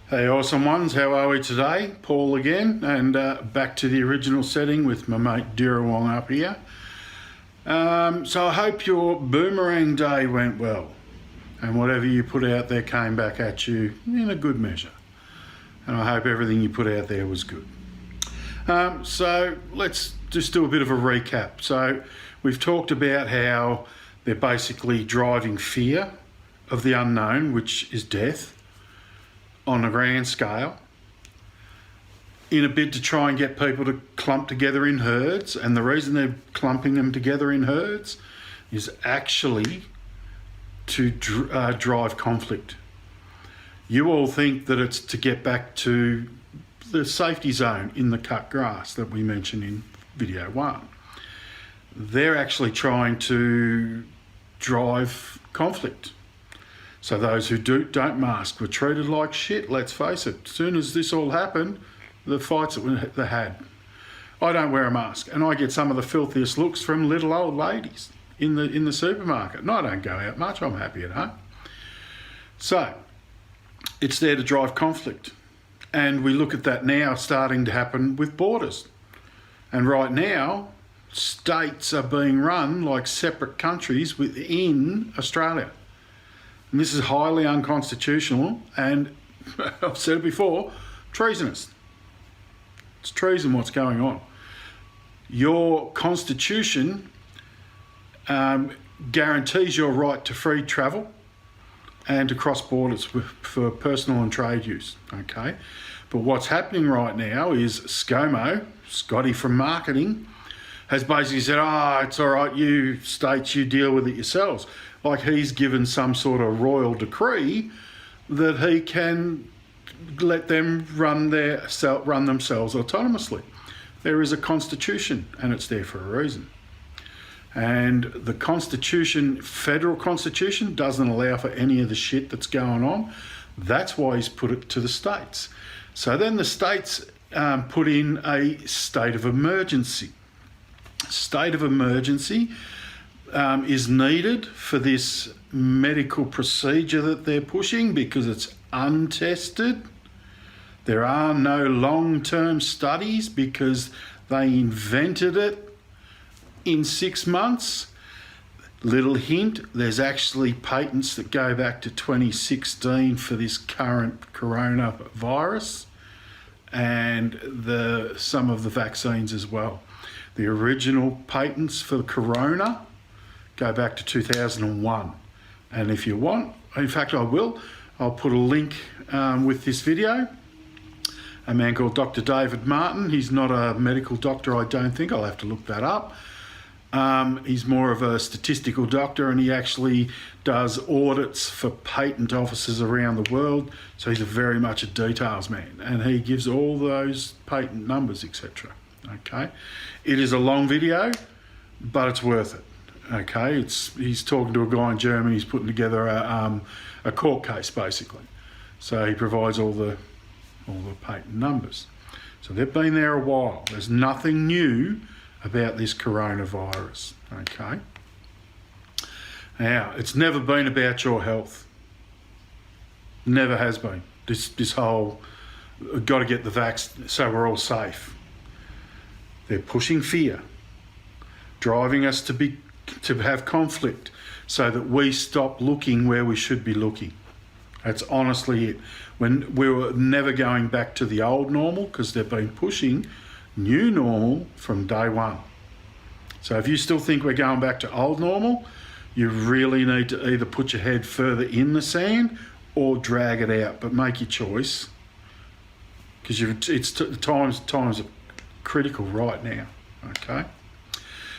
Hey awesome ones, how are we today? Paul again, and back to the original setting with my mate Dirawong up here. So I hope your boomerang day went well and whatever you put out there came back at you in a good measure. And I hope everything you put out there was good. So let's just do a bit of a recap. So we've talked about how they're basically driving fear of the unknown, which is death, on a grand scale, in a bid to try and get people to clump together in herds. And the reason they're clumping them together in herds is actually to drive conflict. You all think that it's to get back to the safety zone in the cut grass that we mentioned in video 1. They're actually trying to drive conflict. So those who don't mask were treated like shit, let's face it. As soon as this all happened, the fights that they had. I don't wear a mask and I get some of the filthiest looks from little old ladies in the supermarket. And I don't go out much, I'm happy at home. So it's there to drive conflict. And we look at that now starting to happen with borders. And right now, states are being run like separate countries within Australia. And this is highly unconstitutional and, I've said it before, treasonous. It's treason what's going on. Your constitution guarantees your right to free travel and to cross borders for personal and trade use, okay? But what's happening right now is ScoMo, Scotty from marketing, has basically said, it's all right, you states, you deal with it yourselves. Like he's given some sort of royal decree that he can let them run themselves autonomously. There is a constitution and it's there for a reason. And the constitution, federal constitution, doesn't allow for any of the shit that's going on. That's why he's put it to the states. So then the states put in a state of emergency. State of emergency is needed for this medical procedure that they're pushing because it's untested. There are no long-term studies because they invented it in 6 months. Little hint, there's actually patents that go back to 2016 for this current coronavirus and some of the vaccines as well. The original patents for the corona go back to 2001. And if you want, in fact I'll put a link with this video. A man called Dr. David Martin. He's not a medical doctor, I don't think. I'll have to look that up. He's more of a statistical doctor and he actually does audits for patent offices around the world. So he's very much a details man and he gives all those patent numbers, etc. Okay, it is a long video, but it's worth it. Okay, he's talking to a guy in Germany. He's putting together a court case basically. So he provides all the patent numbers. So they've been there a while. There's nothing new about this coronavirus. Okay. Now it's never been about your health. Never has been. This whole got to get the vax so we're all safe. They're pushing fear, driving us to have conflict so that we stop looking where we should be looking. That's honestly it. When we were never going back to the old normal because they've been pushing new normal from day one. So if you still think we're going back to old normal, you really need to either put your head further in the sand or drag it out, but make your choice because times are critical right now, okay?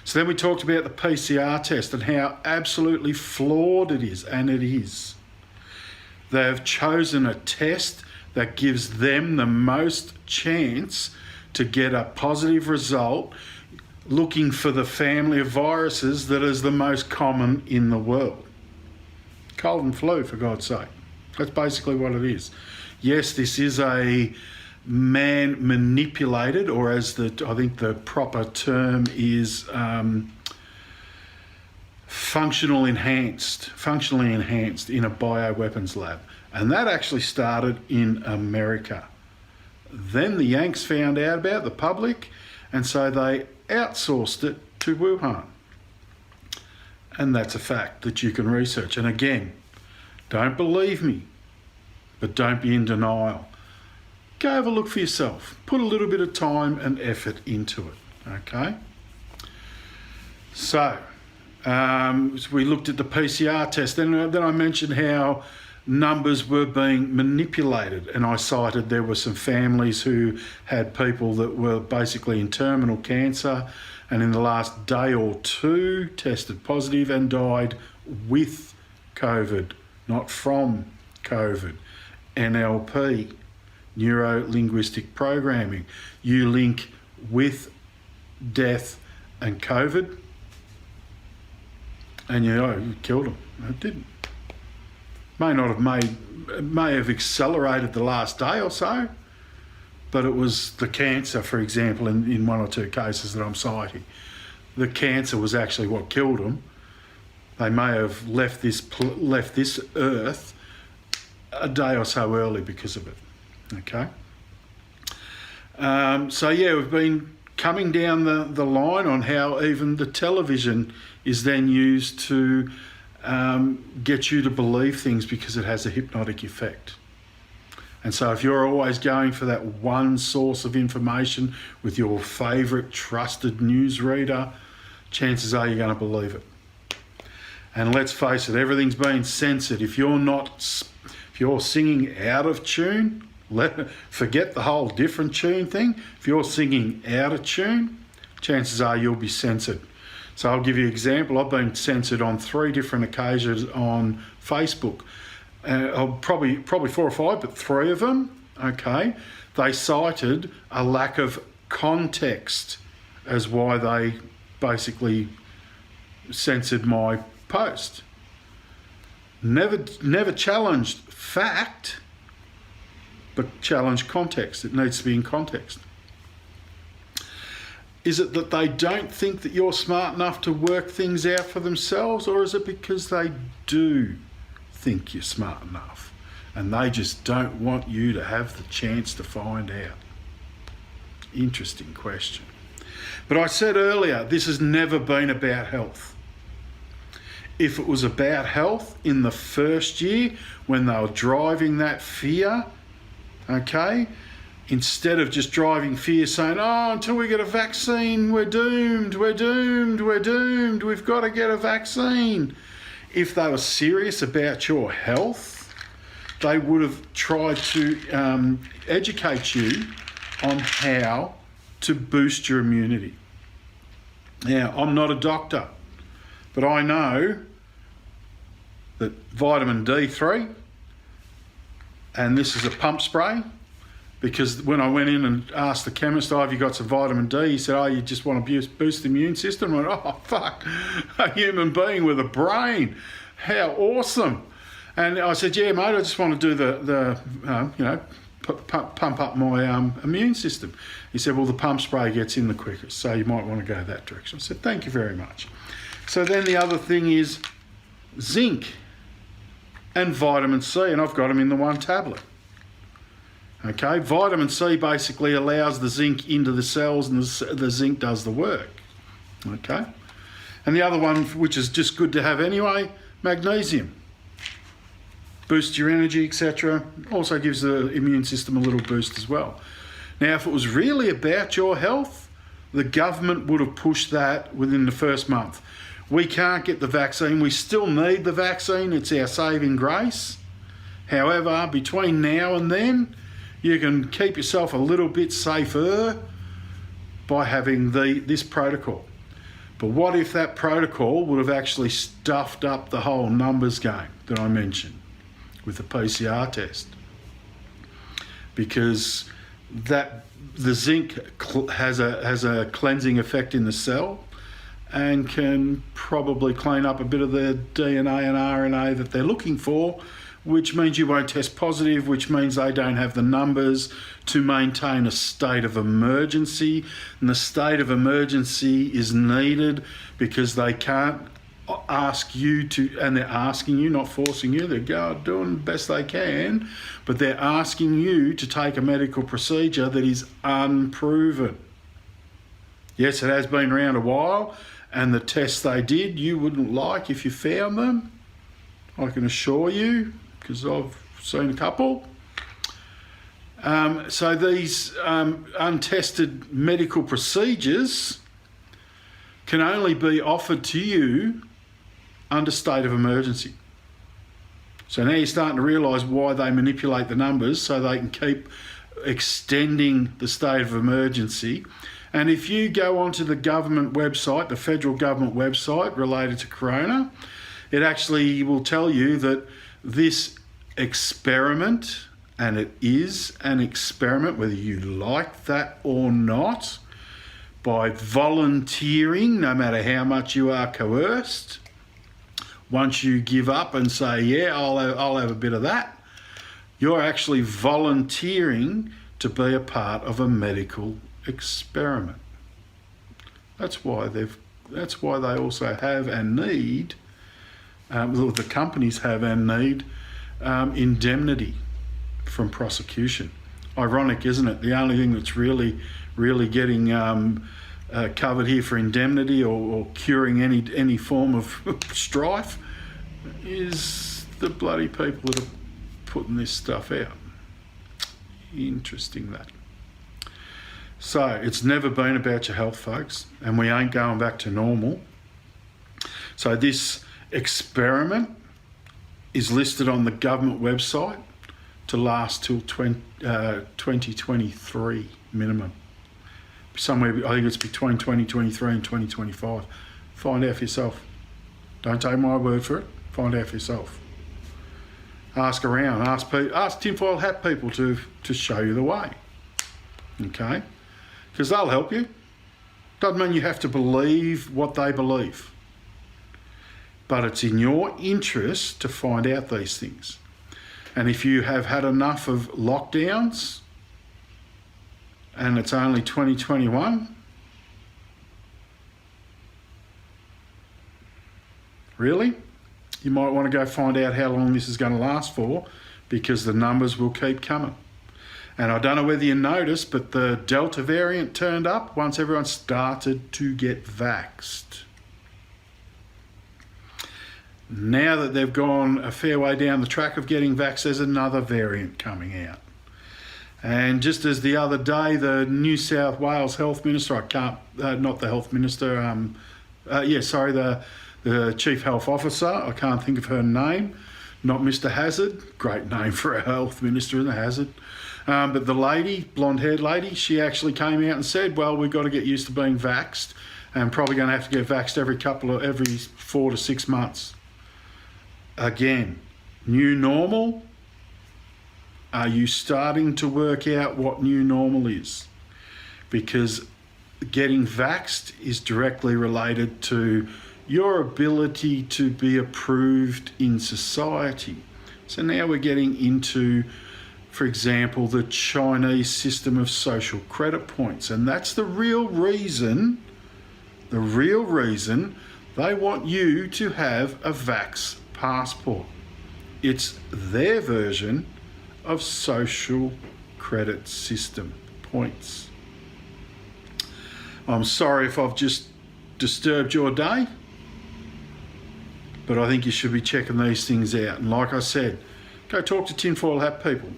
So then we talked about the PCR test and how absolutely flawed it is, and it is. They've chosen a test that gives them the most chance to get a positive result looking for the family of viruses that is the most common in the world. Cold and flu, for God's sake. That's basically what it is. Yes, this is a man manipulated, or as I think the proper term is functionally enhanced in a bioweapons lab. And that actually started in America. Then the Yanks found out about the public, and so they outsourced it to Wuhan. And that's a fact that you can research. And again, don't believe me, but don't be in denial. Go have a look for yourself. Put a little bit of time and effort into it, okay? So, we looked at the PCR test. Then I mentioned how numbers were being manipulated, and I cited there were some families who had people that were basically in terminal cancer and in the last day or two tested positive and died with COVID, not from COVID. NLP, neuro-linguistic programming. You link with death and COVID, and you killed them. It didn't. May have accelerated the last day or so, but it was the cancer, for example, in one or two cases that I'm citing. The cancer was actually what killed them. They may have left this earth a day or so early because of it. Okay. So yeah, we've been coming down the line on how even the television is then used to get you to believe things because it has a hypnotic effect. And so if you're always going for that one source of information with your favourite trusted newsreader, chances are you're going to believe it. And let's face it, everything's been censored. If you're singing out of tune, forget the whole different tune thing. If you're singing out of tune, chances are you'll be censored. So I'll give you an example. I've been censored on 3 different occasions on Facebook. Probably 4 or 5, but 3 of them, okay, they cited a lack of context as why they basically censored my post. Never challenged fact, but challenged context. It needs to be in context. Is it that they don't think that you're smart enough to work things out for themselves, or is it because they do think you're smart enough and they just don't want you to have the chance to find out? Interesting question. But I said earlier, this has never been about health. If it was about health in the first year when they were driving that fear, okay, instead of just driving fear saying, oh, until we get a vaccine, we're doomed, we've got to get a vaccine. If they were serious about your health, they would have tried to educate you on how to boost your immunity. Now, I'm not a doctor, but I know that vitamin D3, and this is a pump spray, because when I went in and asked the chemist, oh, have you got some vitamin D? He said, oh, you just want to boost the immune system? I went, oh, fuck, a human being with a brain. How awesome. And I said, yeah, mate, I just want to do pump up my immune system. He said, well, the pump spray gets in the quickest, so you might want to go that direction. I said, thank you very much. So then the other thing is zinc and vitamin C, and I've got them in the one tablet. Okay, vitamin C basically allows the zinc into the cells, and the zinc does the work. Okay, and the other one, which is just good to have anyway, magnesium. Boosts your energy, etc. Also gives the immune system a little boost as well. Now, if it was really about your health, the government would have pushed that within the first month. We can't get the vaccine. We still need the vaccine. It's our saving grace. However, between now and then, you can keep yourself a little bit safer by having this protocol. But what if that protocol would have actually stuffed up the whole numbers game that I mentioned with the PCR test? Because the zinc has a cleansing effect in the cell and can probably clean up a bit of the DNA and RNA that they're looking for, which means you won't test positive, which means they don't have the numbers to maintain a state of emergency. And the state of emergency is needed because they can't ask you to, and they're asking you, not forcing you, they're doing the best they can, but they're asking you to take a medical procedure that is unproven. Yes, it has been around a while, and the tests they did you wouldn't like if you found them, I can assure you, because I've seen a couple. So these untested medical procedures can only be offered to you under state of emergency. So now you're starting to realise why they manipulate the numbers so they can keep extending the state of emergency. And if you go onto the government website, the federal government website related to corona, it actually will tell you that this experiment, and it is an experiment whether you like that or not, by volunteering, no matter how much you are coerced, once you give up and say, yeah, I'll have a bit of that, you're actually volunteering to be a part of a medical experiment. That's why they also have and need, the companies have and need indemnity from prosecution. Ironic, isn't it? The only thing that's really getting covered here for indemnity or curing any form of strife is the bloody people that are putting this stuff out. Interesting that. So it's never been about your health, folks, and we ain't going back to normal. So this experiment is listed on the government website to last till 2023 minimum. Somewhere, I think it's between 2023 and 2025. Find out for yourself. Don't take my word for it. Find out for yourself. Ask around. Ask tinfoil hat people to show you the way. Okay? Because they'll help you. Doesn't mean you have to believe what they believe. But it's in your interest to find out these things. And if you have had enough of lockdowns, and it's only 2021, really? You might want to go find out how long this is going to last for, because the numbers will keep coming. And I don't know whether you noticed, but the Delta variant turned up once everyone started to get vaxxed. Now that they've gone a fair way down the track of getting vaxxed, there's another variant coming out. And just as the other day, the New South Wales Health Minister, not the Health Minister, the Chief Health Officer, I can't think of her name, not Mr. Hazard, great name for a Health Minister, isn't it, Hazard? But the lady, blonde-haired lady, she actually came out and said, well, we've got to get used to being vaxxed, and probably going to have to get vaxxed every 4 to 6 months. Again, new normal. Are you starting to work out what new normal is? Because getting vaxxed is directly related to your ability to be approved in society. So now we're getting into, for example, the Chinese system of social credit points. And that's the real reason they want you to have a vax passport. It's their version of social credit system points. I'm sorry if I've just disturbed your day, but I think you should be checking these things out. And like I said, go talk to tinfoil hat people.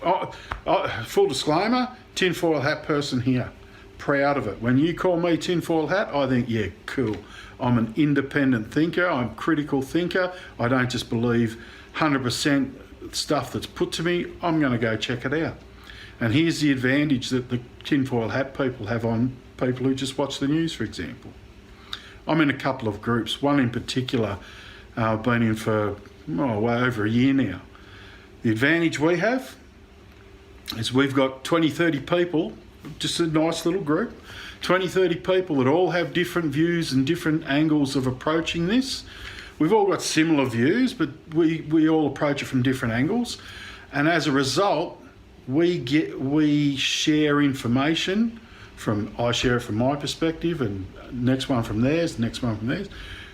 Full disclaimer, tinfoil hat person here. Proud of it. When you call me tinfoil hat, I think, yeah, cool. I'm an independent thinker. I'm a critical thinker. I don't just believe 100% stuff that's put to me. I'm going to go check it out. And here's the advantage that the tinfoil hat people have on people who just watch the news, for example. I'm in a couple of groups. One in particular I've been in for way over a year now. The advantage we have is we've got 20, 30 people, just a nice little group, 20, 30 people that all have different views and different angles of approaching this. We've all got similar views, but we all approach it from different angles. And as a result, we share information I share it from my perspective, and next one from theirs, next one from theirs.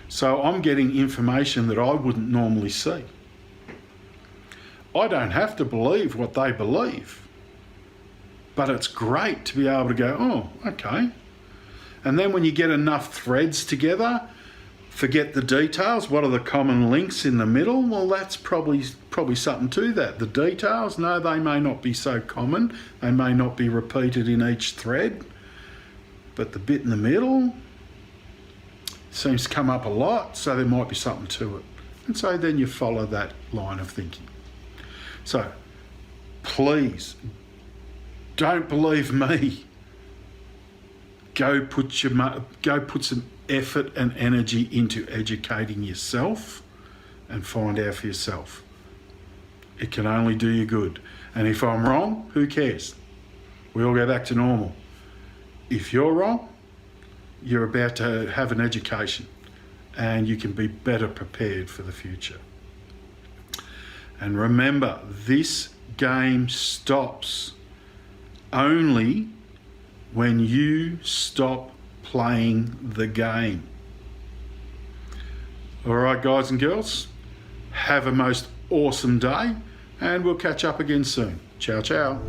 So I'm getting information that I wouldn't normally see. I don't have to believe what they believe, but it's great to be able to go, oh, okay. And then when you get enough threads together, forget the details. What are the common links in the middle? Well, that's probably something to that. The details, no, they may not be so common. They may not be repeated in each thread, but the bit in the middle seems to come up a lot, so there might be something to it. And so then you follow that line of thinking. So please, don't believe me. Go put some effort and energy into educating yourself and find out for yourself. It can only do you good. And if I'm wrong, who cares? We all go back to normal. If you're wrong, you're about to have an education and you can be better prepared for the future. And remember, this game stops only when you stop playing the game. All right, guys and girls, have a most awesome day and we'll catch up again soon. Ciao, ciao.